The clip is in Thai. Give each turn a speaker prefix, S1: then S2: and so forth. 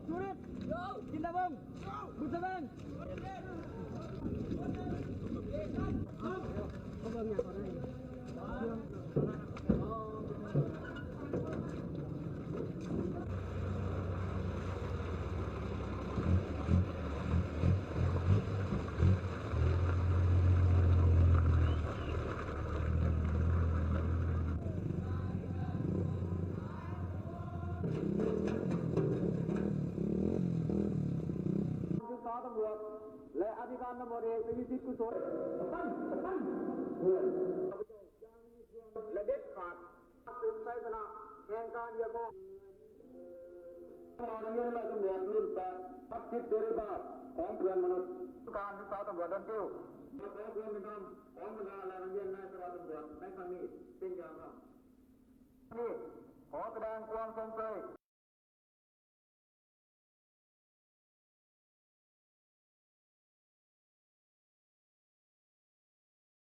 S1: Surit, Kindabang, Busaban.ตำรวจและอธิการตำรวจเอกวิชิตกุศลตั้งและเด็ดขาดเป็นไซสนะแห่งการเยียวยาเราเรียนและตำรวจรุ่นแปดพักคิดเสรีภาพของเพื่อนมนุษย์การศึกษาตำรวจดันติ้วขอความเป็นธรรมของบรรดาและนักเรียนในสถาบันตำรวจในครั้งนี้เป็นอย่างไรนี่ขอแสดงความสงสัย